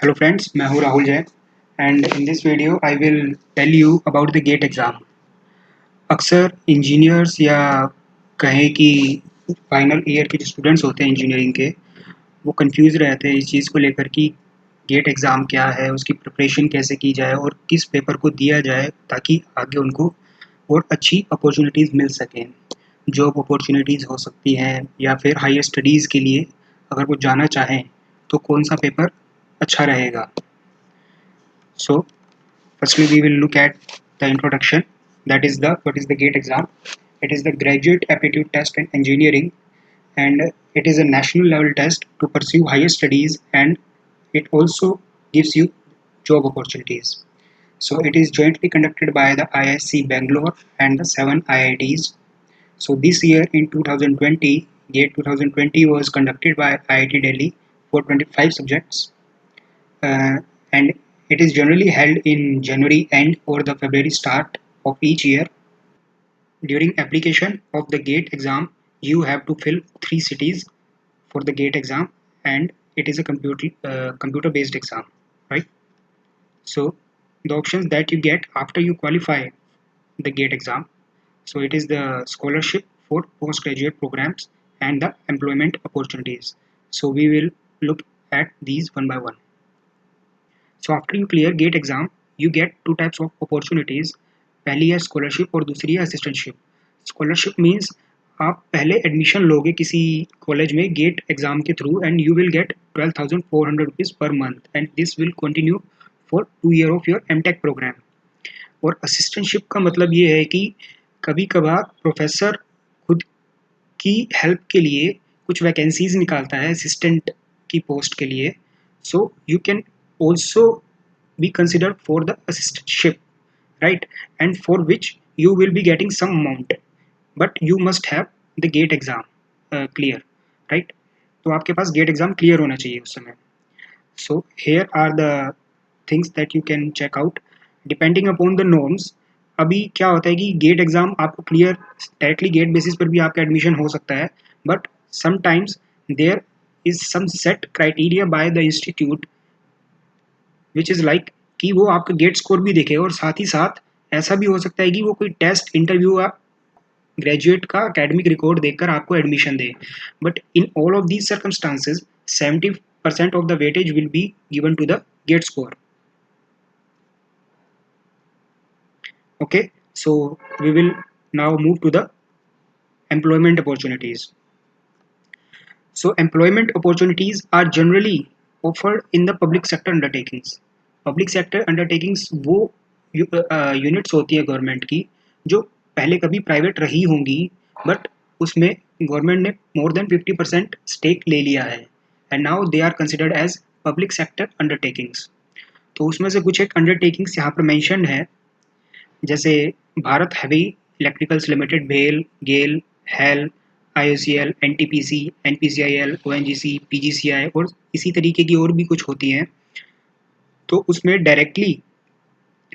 Hello friends, मैं हूं Rahul Jain and in this video I will tell you about the GATE exam. अक्सर engineers या कहें कि फाइनल ईयर के जो स्टूडेंट्स होते हैं इंजीनियरिंग के, वो कंफ्यूज रहते हैं इस चीज़ को लेकर कि गेट एग्ज़ाम क्या है, उसकी प्रिपरेशन कैसे की जाए और किस पेपर को दिया जाए ताकि आगे उनको और अच्छी अपॉर्चुनिटीज़ मिल सकें। जॉब अपॉर्चुनिटीज़ हो सकती हैं या फिर हायर स्टडीज़ के लिए अगर वो जाना चाहें तो कौन सा पेपर अच्छा रहेगा। सो firstly, we will look at the introduction. That is the what is the GATE exam? It is the Graduate Aptitude Test in Engineering, and it is a national level test to pursue higher studies, and it also gives you job opportunities. So it is jointly conducted by the IISc Bangalore and the 7 IITs. So this year in 2020, GATE 2020 was conducted by IIT Delhi for 25 subjects, uh, and it is generally held in January end or the February start of each year. During application of the GATE exam, you have to fill 3 cities for the GATE exam, and it is a computer based exam, right? So the options that you get after you qualify the GATE exam, so it is the scholarship for postgraduate programs and the employment opportunities. So we will look at these one by one. So after you clear GATE exam, you get 2 types of opportunities. पहली है scholarship और दूसरी है assistantship. Scholarship means आप पहले admission लोगे किसी college में गेट एग्जाम के through and you will get 12,400 rupees per month and this will continue for 2 year of your MTech programme. और असिस्टेंटशिप का मतलब ये है कि कभी कभार प्रोफेसर खुद की हेल्प के लिए कुछ वैकेंसीज निकालता है असिस्टेंट की पोस्ट के लिए। So you can also be considered for the assistantship, right? And for which you will be getting some amount, but you must have the gate exam clear, right? तो आपके पास gate exam clear होना चाहिए उस समय। So here are the things that you can check out depending upon the norms. अभी क्या होता है कि गेट एग्जाम आपको क्लियर डायरेक्टली गेट बेसिस पर भी आपका एडमिशन हो सकता है, but sometimes there is some set criteria by the institute which is like कि वो आपका गेट स्कोर भी देखे और साथ ही साथ ऐसा भी हो सकता है कि वो कोई टेस्ट इंटरव्यू आप ग्रेजुएट का एकेडमिक रिकॉर्ड देखकर आपको एडमिशन दे। But in all of these circumstances 70% of the weightage will be given to the GATE score. Okay, so we will now move to the employment opportunities. So employment opportunities are generally offered in the public sector undertakings. Public sector undertakings वो units होती है government की जो पहले कभी private रही होंगी, but उसमें गवर्नमेंट ने मोर देन 50% स्टेक ले लिया है and now they are considered as public sector undertakings. तो उसमें से कुछ एक अंडरटेकिंग्स यहाँ पर मेंशन है, जैसे भारत हैवी इलेक्ट्रिकल्स लिमिटेड, भेल, GAIL, HAL, IOCL, NTPC, NPCIL, ONGC, PGCI और इसी तरीके की और भी कुछ होती हैं। तो उसमें डायरेक्टली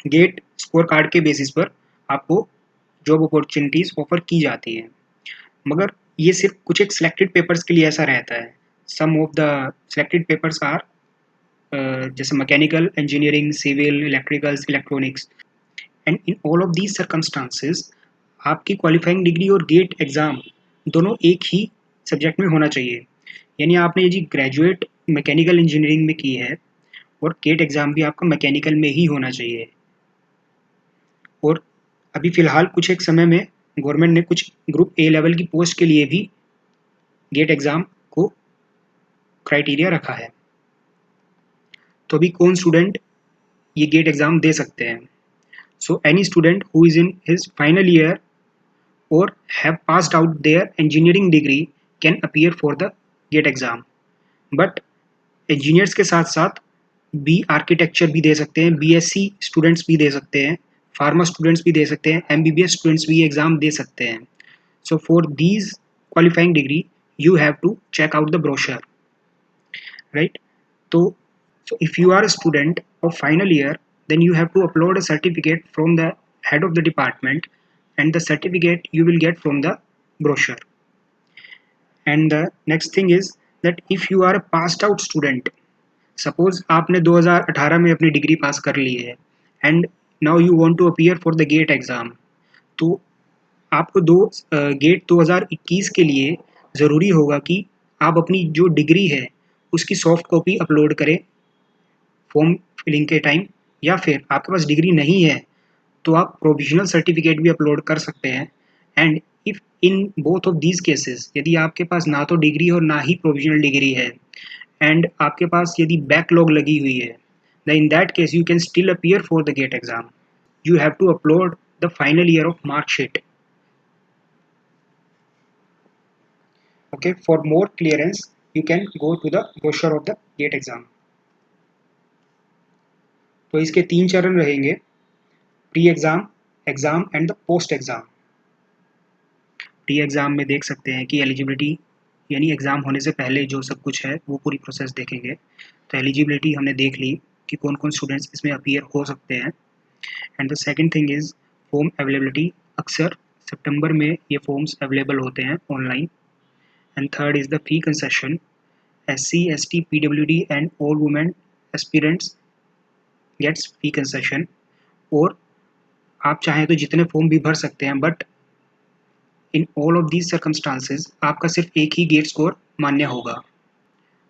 गेट स्कोर कार्ड के बेसिस पर आपको जॉब अपॉर्चुनिटीज़ ऑफर की जाती हैं, मगर ये सिर्फ कुछ एक सिलेक्टेड पेपर्स के लिए ऐसा रहता है। Some of the selected papers are जैसे mechanical engineering, civil, electricals, electronics. And in all of these circumstances आपकी क्वालिफाइंग डिग्री और गेट एग्ज़ाम दोनों एक ही सब्जेक्ट में होना चाहिए। यानी आपने ये जी ग्रेजुएट मैकेनिकल इंजीनियरिंग में की है और गेट एग्ज़ाम भी आपका मैकेनिकल में ही होना चाहिए। और अभी फ़िलहाल कुछ एक समय में गवर्नमेंट ने कुछ ग्रुप ए लेवल की पोस्ट के लिए भी गेट एग्ज़ाम को क्राइटेरिया रखा है। तो अभी कौन स्टूडेंट ये गेट एग्ज़ाम दे सकते हैं? So any student who is in his final year or have passed out their engineering degree can appear for the GATE exam. But engineers के साथ साथ बी आर्किटेक्चर भी दे सकते हैं, बीएससी स्टूडेंट्स भी दे सकते हैं, फार्मा स्टूडेंट्स भी दे सकते हैं, एमबीबीएस स्टूडेंट्स भी एग्ज़ाम दे सकते हैं। So for these qualifying degree you have to check out the brochure, right? तो if you are a student of final year, then you have to upload a certificate from the head of the department, and the certificate you will get from the brochure. And the next thing is that if you are a passed out student, suppose आपने 2018 में अपनी degree pass कर ली है and now you want to appear for the GATE exam, तो आपको gate 2021 के लिए ज़रूरी होगा कि आप अपनी जो डिग्री है उसकी सॉफ्ट कॉपी अपलोड करें फॉर्म फिलिंग के टाइम, या फिर आपके पास डिग्री नहीं है तो आप प्रोविजनल सर्टिफिकेट भी अपलोड कर सकते हैं। And if in both of these cases यदि आपके पास ना तो डिग्री और ना ही प्रोविजनल डिग्री है एंड आपके पास यदि बैकलॉग लगी हुई है, then in that case you can still appear for the gate exam. You have to upload the final year of mark sheet. Okay, for more clearance you can go to the brochure of the gate exam. तो इसके 3 चरण रहेंगे, pre exam, exam and the post exam. Pre exam में देख सकते हैं कि eligibility यानी एग्जाम होने से पहले जो सब कुछ है वो पूरी प्रोसेस देखेंगे। तो एलिजिबिलिटी हमने देख ली कि कौन कौन स्टूडेंट्स इसमें अपीयर हो सकते हैं। And the second thing is form availability. अक्सर सितंबर में ये फॉर्म्स अवेलेबल होते हैं online. And third is the fee concession. SC, ST, PWD and all women aspirants gets fee concession. और आप चाहें तो जितने फॉर्म भी भर सकते हैं, but in all of these circumstances आपका सिर्फ एक ही गेट स्कोर मान्य होगा।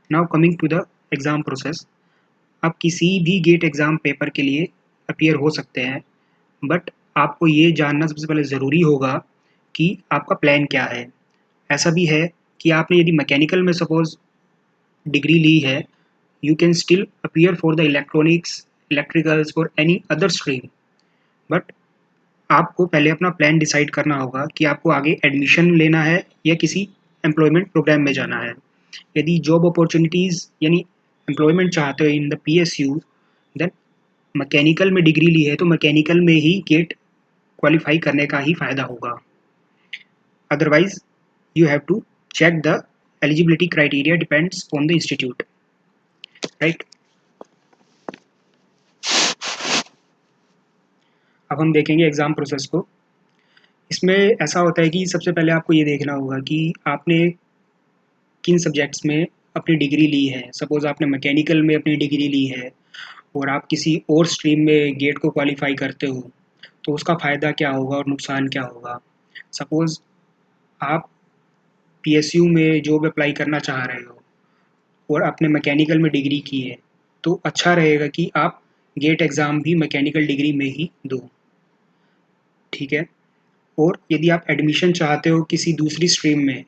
Now coming to the exam process, आप किसी भी गेट एग्ज़ाम पेपर के लिए अपीयर हो सकते हैं, बट आपको ये जानना सबसे पहले ज़रूरी होगा कि आपका प्लान क्या है। ऐसा भी है कि आपने यदि मैकेनिकल में सपोज़ डिग्री ली है, you can still appear for the electronics, electricals और एनी अदर स्ट्रीम, बट आपको पहले अपना प्लान डिसाइड करना होगा कि आपको आगे एडमिशन लेना है या किसी एम्प्लॉयमेंट प्रोग्राम में जाना है। यदि जॉब अपॉर्चुनिटीज़ यानी एम्प्लॉयमेंट चाहते हो in the PSU, then mechanical में डिग्री ली है तो मैकेनिकल में ही गेट क्वालिफाई करने का ही फ़ायदा होगा। Otherwise you have to check the eligibility criteria depends on the institute, right. अब हम देखेंगे एग्ज़ाम प्रोसेस को। इसमें ऐसा होता है कि सबसे पहले आपको ये देखना होगा कि आपने किन सब्जेक्ट्स में अपनी डिग्री ली है। सपोज़ आपने मैकेनिकल में अपनी डिग्री ली है और आप किसी और स्ट्रीम में गेट को क्वालिफाई करते हो, तो उसका फ़ायदा क्या होगा और नुकसान क्या होगा। सपोज़ आप PSU में जॉब अप्लाई करना चाह रहे हो और आपने मैकेनिकल में डिग्री की है, तो अच्छा रहेगा कि आप गेट एग्ज़ाम भी मैकेनिकल डिग्री में ही दो, ठीक है। और यदि आप एडमिशन चाहते हो किसी दूसरी स्ट्रीम में,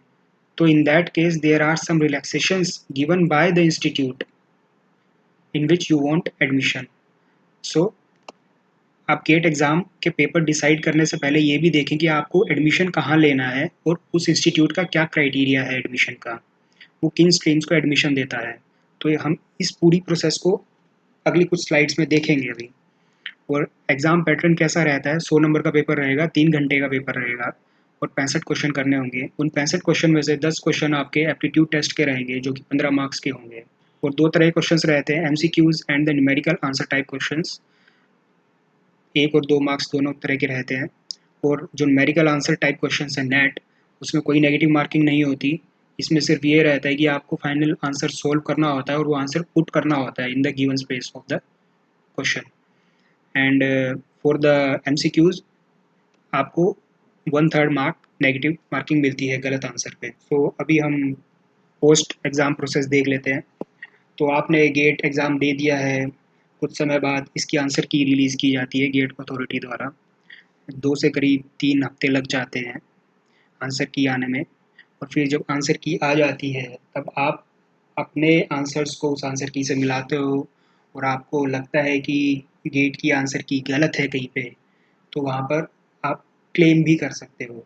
तो in that case there are some relaxations given by the institute in which you want admission. So आप गेट एग्ज़ाम के पेपर डिसाइड करने से पहले ये भी देखें कि आपको एडमिशन कहाँ लेना है और उस इंस्टीट्यूट का क्या क्राइटेरिया है एडमिशन का, वो किन स्ट्रीम्स को एडमिशन देता है। तो हम इस पूरी प्रोसेस को अगली कुछ स्लाइड्स में देखेंगे अभी। और एग्ज़ाम पैटर्न कैसा रहता है, 100 नंबर का पेपर रहेगा, 3 घंटे का पेपर रहेगा और 65 क्वेश्चन करने होंगे। उन 65 क्वेश्चन में से 10 क्वेश्चन आपके एप्टीट्यूड टेस्ट के रहेंगे जो कि 15 मार्क्स के होंगे। और 2 तरह के क्वेश्चंस रहते हैं, MCQs and the numerical answer type questions. 1 और 2 मार्क्स दोनों तरह के रहते हैं। और जो न्यूमेरिकल आंसर टाइप क्वेश्चंस है नेट, उसमें कोई नेगेटिव मार्किंग नहीं होती। इसमें सिर्फ ये रहता है कि आपको फाइनल आंसर सोल्व करना होता है और वो आंसर पुट करना होता है in the given space of the question. And for the MCQs आपको 1/3 मार्क नेगेटिव मार्किंग मिलती है गलत आंसर पे। तो अभी हम पोस्ट एग्ज़ाम प्रोसेस देख लेते हैं। तो आपने गेट एग्ज़ाम दे दिया है, कुछ समय बाद इसकी आंसर की रिलीज़ की जाती है गेट अथॉरिटी द्वारा। 2 से करीब 3 हफ्ते लग जाते हैं आंसर की आने में। और फिर जब आंसर की आ जाती है तब आप अपने आंसर्स को उस आंसर की से मिलाते हो और आपको लगता है कि गेट की आंसर की गलत है कहीं पे, तो वहाँ पर आप क्लेम भी कर सकते हो।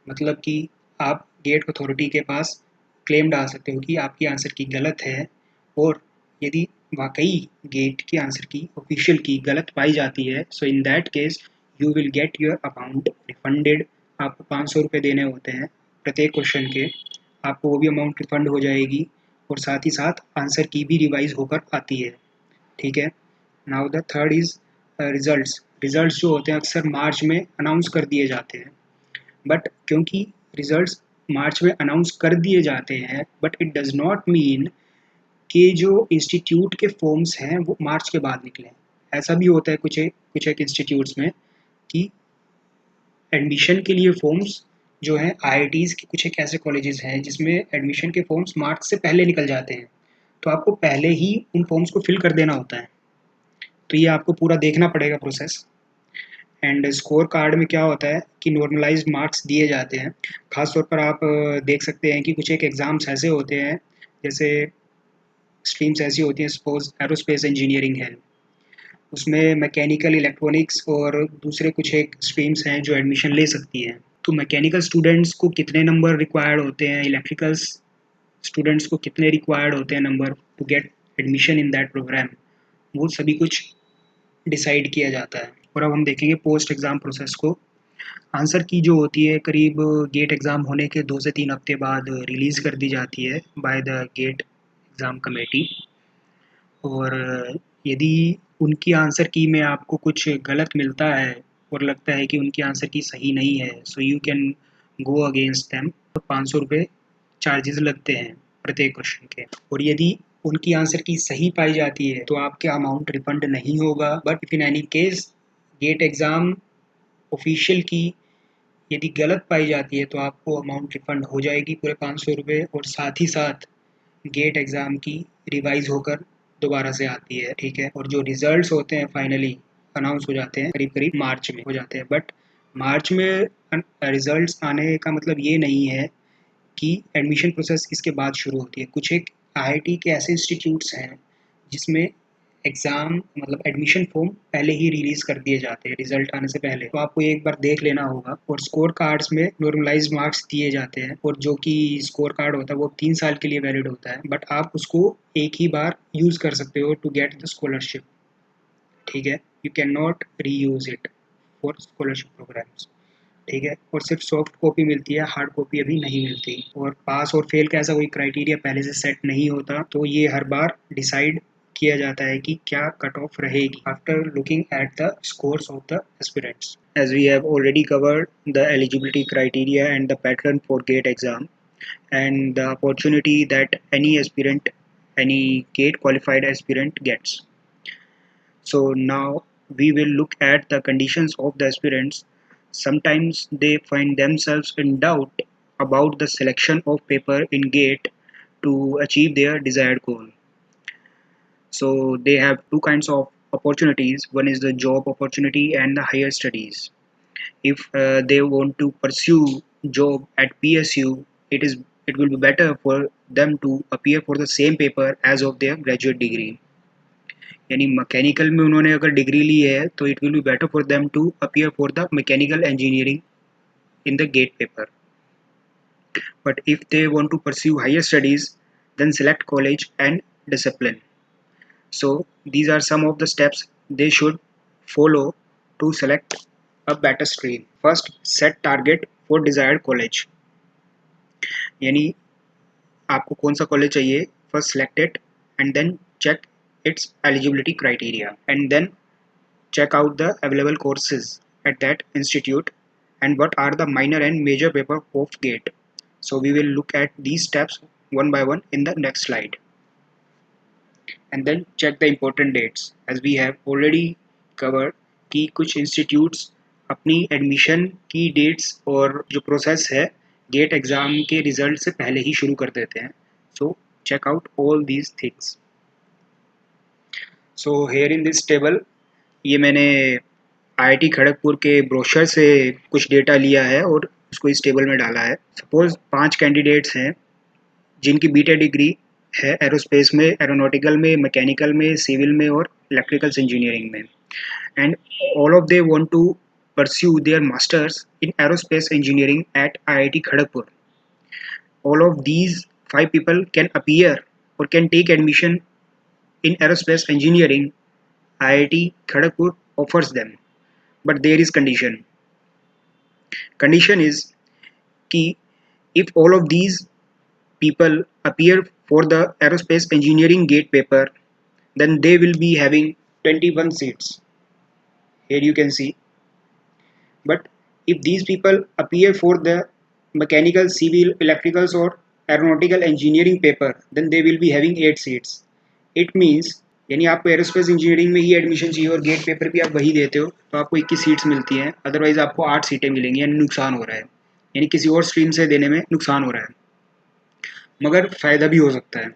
मतलब कि आप गेट अथॉरिटी के पास क्लेम डाल सकते हो कि आपकी आंसर की गलत है। और यदि वाकई गेट की आंसर की ऑफिशियल की गलत पाई जाती है, so in that case you will get your amount refunded. आपको 500 रुपये देने होते हैं प्रत्येक क्वेश्चन के, आपको वो भी अमाउंट रिफंड हो जाएगी और साथ ही साथ आंसर की भी रिवाइज होकर आती है, ठीक है। Now the third is results. Results जो होते हैं अक्सर मार्च में अनाउंस कर दिए जाते हैं, बट क्योंकि रिजल्ट्स मार्च में अनाउंस कर दिए जाते हैं, but it does not mean कि जो इंस्टीट्यूट के फॉर्म्स हैं वो मार्च के बाद निकले। ऐसा भी होता है कुछ एक इंस्टीट्यूट्स में कि एडमिशन के लिए फॉर्म्स जो हैं आईआईटीज़ के कुछ एक ऐसे कॉलेजेस हैं जिसमें एडमिशन के फॉर्म्स मार्च से पहले निकल जाते हैं, तो आपको पहले ही उन फॉर्म्स को फिल कर देना होता है। तो ये आपको पूरा देखना पड़ेगा प्रोसेस। एंड स्कोर कार्ड में क्या होता है कि नॉर्मलाइज्ड मार्क्स दिए जाते हैं। खास तौर पर आप देख सकते हैं कि कुछ एक एग्ज़ाम्स ऐसे होते हैं, जैसे स्ट्रीम्स ऐसी होती हैं, सपोज एरोस्पेस इंजीनियरिंग है, उसमें मैकेनिकल इलेक्ट्रॉनिक्स और दूसरे कुछ एक स्ट्रीम्स हैं जो एडमिशन ले सकती हैं। तो मैकेनिकल स्टूडेंट्स को कितने नंबर रिक्वायर्ड होते हैं, इलेक्ट्रिकल्स स्टूडेंट्स को कितने रिक्वायर्ड होते हैं number to get admission in that programme, वो सभी कुछ डिसाइड किया जाता है। और अब हम देखेंगे पोस्ट एग्ज़ाम प्रोसेस को। आंसर की जो होती है करीब गेट एग्ज़ाम होने के 2 से 3 हफ्ते बाद रिलीज़ कर दी जाती है by the GATE exam committee. और यदि उनकी आंसर की में आपको कुछ गलत मिलता है और लगता है कि उनकी आंसर की सही नहीं है, so you can go against them. तो 500 रुपये चार्जेस लगते हैं प्रत्येक क्वेश्चन के। और यदि उनकी आंसर की सही पाई जाती है तो आपके अमाउंट रिफंड नहीं होगा। But if in any case GATE exam official की यदि गलत पाई जाती है तो आपको अमाउंट रिफंड हो जाएगी पूरे 500 रुपये, और साथ ही साथ गेट एग्ज़ाम की रिवाइज होकर दोबारा से आती है, ठीक है। और जो रिजल्ट्स होते हैं फाइनली अनाउंस हो जाते हैं करीब करीब मार्च में हो जाते हैं। बट मार्च में रिजल्ट्स आने का मतलब ये नहीं है कि एडमिशन प्रोसेस इसके बाद शुरू होती है। कुछ एक आईआईटी के ऐसे इंस्टीट्यूट्स हैं जिसमें एग्ज़ाम मतलब एडमिशन फॉर्म पहले ही रिलीज़ कर दिए जाते हैं रिजल्ट आने से पहले, तो आपको एक बार देख लेना होगा। और स्कोर कार्ड्स में नॉर्मलाइज्ड मार्क्स दिए जाते हैं, और जो कि स्कोर कार्ड होता है वो 3 साल के लिए वैलिड होता है, बट आप उसको एक ही बार यूज़ कर सकते हो टू गेट द स्कॉलरशिप, ठीक है। You can not reuse it for scholarship programmes, ठीक है। और सिर्फ सॉफ्ट कॉपी मिलती है, हार्ड कॉपी अभी नहीं मिलती। और पास और फेल का ऐसा कोई क्राइटेरिया पहले से सेट नहीं होता, तो ये हर बार डिसाइड किया जाता है कि क्या कट ऑफ रहेगी after looking at the scores of the aspirants. As we have already covered the eligibility criteria and the pattern for GATE exam and the opportunity that any GATE qualified aspirant gets. So now we will look at the conditions of the aspirants. Sometimes they find themselves in doubt about the selection of paper in GATE to achieve their desired goal. So they have two kinds of opportunities. One is the job opportunity and the higher studies. If they want to pursue job at PSU, it will be better for them to appear for the same paper as of their graduate degree. यानी mechanical में उन्होंने अगर degree ली है तो it will be better for them to appear for the mechanical engineering in the GATE paper. But if they want to pursue higher studies, then select college and discipline. So these are some of the steps they should follow to select a better stream. First, set target for desired college. यानी आपको कौन सा college चाहिए, first select it and then check its eligibility criteria, and then check out the available courses at that institute and what are the minor and major paper of GATE. So we will look at these steps one by one in the next slide. And then check the important dates. As we have already covered कि कुछ institutes अपनी admission की dates और जो process है GATE exam के result से पहले ही शुरू कर देते हैं. So check out all these things. So here in this table ये मैंने आईआईटी खड़गपुर के ब्रोशर से कुछ डेटा लिया है और उसको इस टेबल में डाला है. सपोज 5 कैंडिडेट्स हैं जिनकी बीटेक डिग्री है एरोस्पेस में, एरोनॉटिकल में, मैकेनिकल में, सिविल में और इलेक्ट्रिकल्स इंजीनियरिंग में, and all of they want to pursue their masters in aerospace engineering at IIT Kharagpur. All of these 5 people can appear or can take admission in aerospace engineering. IIT Kharagpur offers them, but there is condition. Condition is कि if all of these people appear for the aerospace engineering gate paper, then they will be having 21 seats. Here you can see. But if these people appear for the mechanical, civil, electricals or aeronautical engineering paper, then they will be having 8 seats. It means यानी आपको aerospace engineering में ही admission चाहिए और gate paper भी आप वही देते हो तो आपको 21 सीट्स मिलती हैं, अदरवाइज आपको 8 सीटें मिलेंगी, यानी नुकसान हो रहा है, यानी किसी और स्ट्रीम से देने में नुकसान हो रहा है। मगर फ़ायदा भी हो सकता है,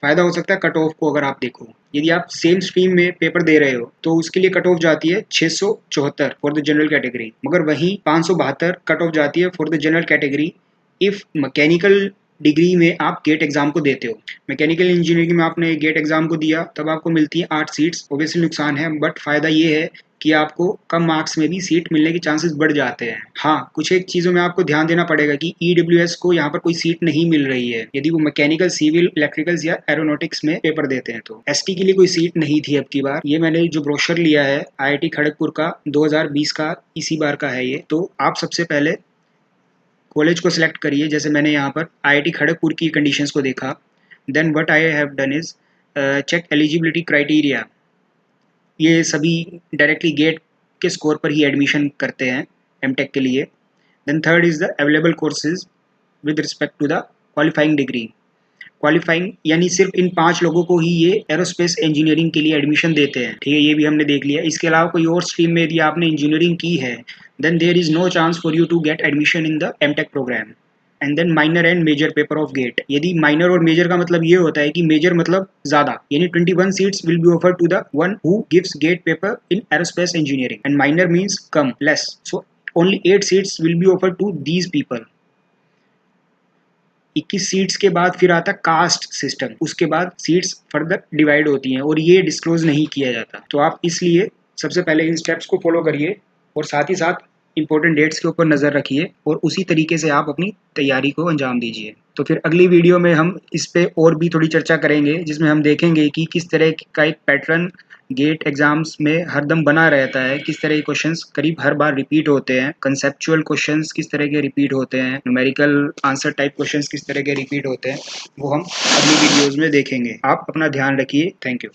फ़ायदा हो सकता है कट ऑफ को अगर आप देखो, यदि आप सेम स्ट्रीम में पेपर दे रहे हो तो उसके लिए कट ऑफ जाती है 674 फॉर द जनरल कैटेगरी, मगर वहीं 572 कट ऑफ जाती है for the general category if mechanical degree में आप गेट एग्जाम को देते हो। मैकेनिकल इंजीनियरिंग में आपने गेट एग्जाम को दिया तब आपको मिलती है 8 सीट्स, ओबियसली नुकसान है, बट फ़ायदा ये है कि आपको कम मार्क्स में भी सीट मिलने के चांसेस बढ़ जाते हैं। हाँ, कुछ एक चीज़ों में आपको ध्यान देना पड़ेगा कि EWS को यहाँ पर कोई सीट नहीं मिल रही है यदि वो मैकेनिकल, सिविल, इलेक्ट्रिकल्स या एरोनॉटिक्स में पेपर देते हैं। तो ST के लिए कोई सीट नहीं थी अब की बार। ये मैंने जो ब्रोशर लिया है IIT खड़गपुर का 2020 का, इसी बार का है ये। तो आप सबसे पहले कॉलेज को सिलेक्ट करिए, जैसे मैंने यहाँ पर IIT खड़गपुर की कंडीशंस को देखा। Then what I have done is check eligibility criteria. ये सभी डायरेक्टली गेट के स्कोर पर ही एडमिशन करते हैं MTech के लिए। Then third is the available courses with respect to the qualifying degree. Qualifying यानी सिर्फ इन 5 लोगों को ही ये एरोस्पेस इंजीनियरिंग के लिए एडमिशन देते हैं, ठीक है, ये भी हमने देख लिया। इसके अलावा कोई और स्ट्रीम में यदि आपने इंजीनियरिंग की है then there is no chance for you to get admission in the MTech programme. And then minor and major paper of GATE. यदि माइनर और मेजर का मतलब ये होता है कि मेजर मतलब ज़्यादा, यानी 21 seats will be offered to the one who gives GATE paper in aerospace engineering, and minor means कम, less, so only 8 seats will be offered to these people. 21 seats के बाद फिर आता कास्ट सिस्टम, उसके बाद सीट्स फर्दर डिवाइड होती हैं और ये डिस्क्लोज नहीं किया जाता। तो आप इसलिए सबसे पहले इन स्टेप्स को फॉलो करिए और साथ ही साथ इंपॉर्टेंट डेट्स के ऊपर नज़र रखिए और उसी तरीके से आप अपनी तैयारी को अंजाम दीजिए। तो फिर अगली वीडियो में हम इस पे और भी थोड़ी चर्चा करेंगे, जिसमें हम देखेंगे कि किस तरह का एक पैटर्न गेट एग्जाम्स में हरदम बना रहता है, किस तरह के क्वेश्चंस करीब हर बार रिपीट होते हैं, कंसेप्चुअल क्वेश्चंस किस तरह के रिपीट होते हैं, न्यूमेरिकल आंसर टाइप क्वेश्चंस किस तरह के रिपीट होते हैं, वो हम अगली वीडियोज़ में देखेंगे। आप अपना ध्यान रखिए। Thank you.